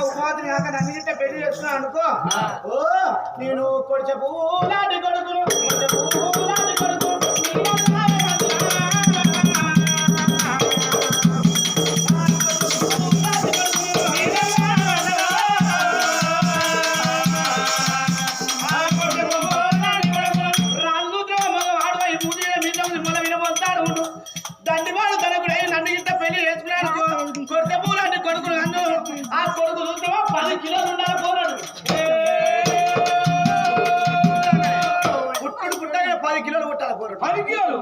ఉపాధిని కాక నన్ను ఇంటే పెళ్లి చేస్తున్నా అనుకో ఓ నేను కొడుచపు లాంటి కొడుకును లాంటి కొడుకు దండివాడు తనకుడై నన్ను ఇంత పెళ్లి చేసుకున్నాడు కొడుకు పూలాంటి కొడుకులు అన్ను ఆ కొడుకు చూద్దామా 10 కిలోలు ఉండాలి పోరాడు పుట్టుడు పుట్టగా 10 కిలోలు పుట్టాలి పోరాడు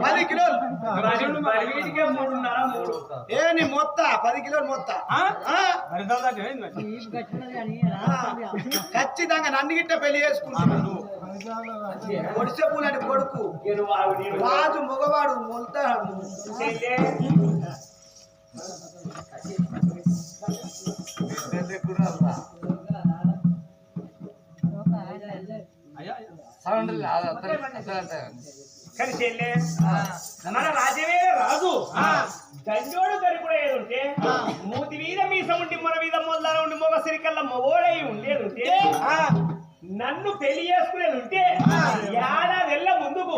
10 కిలోలు ఏ నీ మొత్త 10 కిలోలు మొత్త ఖచ్చితంగా నన్ను గిట్ట పెళ్లి చేసుకుంటున్నాను ఒడిసే పూలాంటి కొడుకు రాజు మగవాడు మొల్తాడు మన రాజవే రాజు గంజోడు దొరికిన ఏదుంటే మూతి మీద మీసం ఉండి మన మీద మొదల ఉండి మొగ సిరికల్లా మొగోడై ఉండేదుంటే నన్ను పెళ్లి చేసుకునేది ఉంటే ఏడాదెల్ల ముందుకు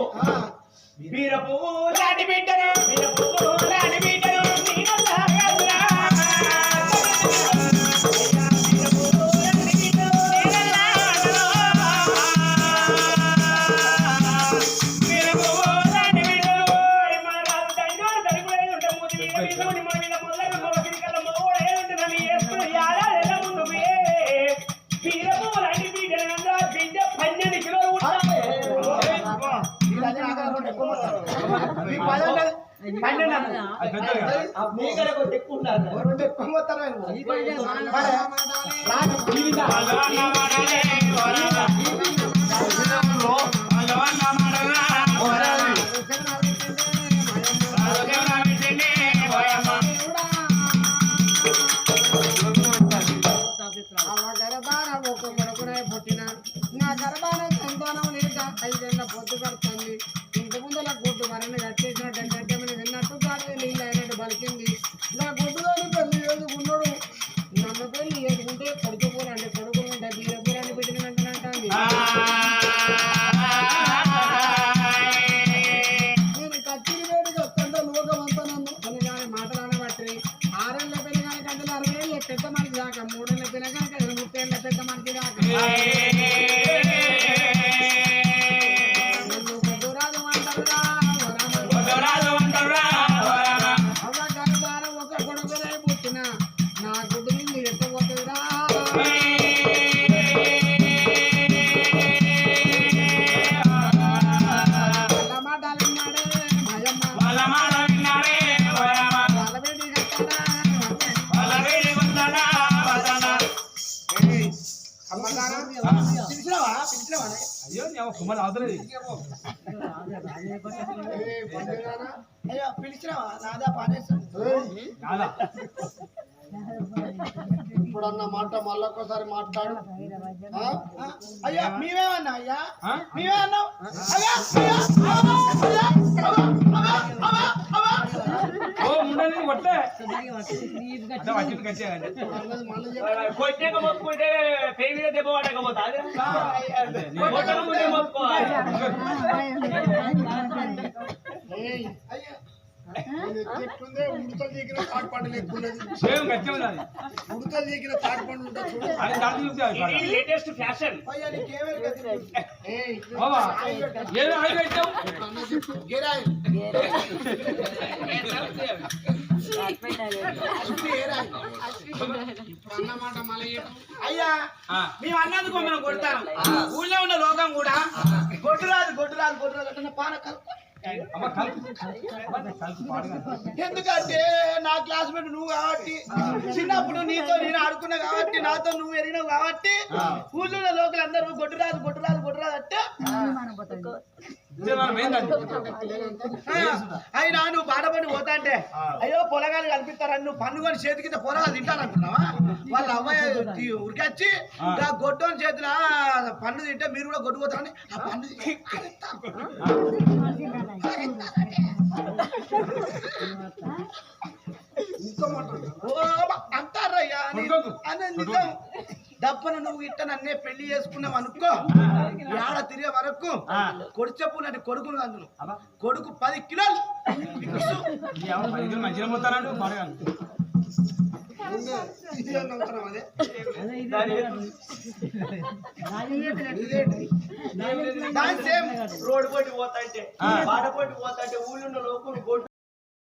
బీర పువ్వు లాంటి బిడ్డను బీర పువ్వు లాంటి బిడ్డను పుట్టిన నా గర్భాన సంతానం లేక 5 ఏళ్ల పొద్దు పడుతుంది ఇంటి ముందల గుడ్డు మరణ కట్టేసినట్టు విన్నట్టు కాదు నీళ్ళు అయినట్టు బలికింది నా గుడ్డులోని పెళ్లి చేసుకున్నాడు నన్ను పెళ్లి చేసుకుంటే కొడుకు పూలంటే కొడుకులు ఉంటాయి బీర పూలని పెట్టిన వెంటనే అంటాను నేను కచ్చిరి వేడికి వస్తుంటే లోకమంతా నన్ను అని దాని మాటలు బట్టి 6 ఏళ్ల పిల్లగానికి అంటే 60 ఏళ్ళ పెద్ద మనిషి దాకా 3 ఏళ్ల పిల్లగానికి 30 ఏళ్ల పెద్ద మనిషి దాకా పిలిచినావా నాదా పానేసా ఇప్పుడు అన్న మాట మళ్ళొక్కసారి మాట్లాడు అయ్యా మేమేమన్నా అయ్యా మేమేమన్నావు చెప్తుందే ఉడతలు దిగిన తాటిపండు లేకున్నది ఉడతలు దిగిన తాటిపండు ఉంటుంది లేటెస్ట్ ఫ్యాషన్ అయ్యా మేము అన్నందుకు మనం కొడతాను ఊళ్ళో ఉన్న లోకం కూడా గొడ్డురాదు గొడ్డురాదు గొడ్డురాదు అంటే పాన ఎందుకంటే నా క్లాస్మేట్ నువ్వు కాబట్టి చిన్నప్పుడు నీతో నేను ఆడుకున్నా కాబట్టి నాతో నువ్వు ఎరిగినావు కాబట్టి ఊళ్ళో లోకల్ అందరూ గొడ్డురాదు గొడ్డురాదు గొడ్డురాదు అంటే అయినా నువ్వు బాధపడి పోతా అంటే అయ్యో పొలగాలు కనిపిస్తారని నువ్వు పన్నుకొని చేతి కింద పొలగాలు తింటారనుకున్నావా వాళ్ళ అమ్మాయి ఉరికొచ్చి గొడ్డోని చేతిలో పన్ను తింటే మీరు కూడా గొడ్డు పోతారని ఆ పన్ను అంటారయ్యా అన్న నిజం దప్పన నువ్వు ఇట్ట నన్నే పెళ్లి చేసుకున్నావు అనుకో ఏడ తిరిగే వరకు కొడిచే పూలంటే కొడుకును అందును కొడుకు 10 కిలోలు మంచిగా పోతానంటూ రోడ్డు పోటీ పోతా అంటే బాట పోటీ పోతా అంటే ఊళ్ళో లోకం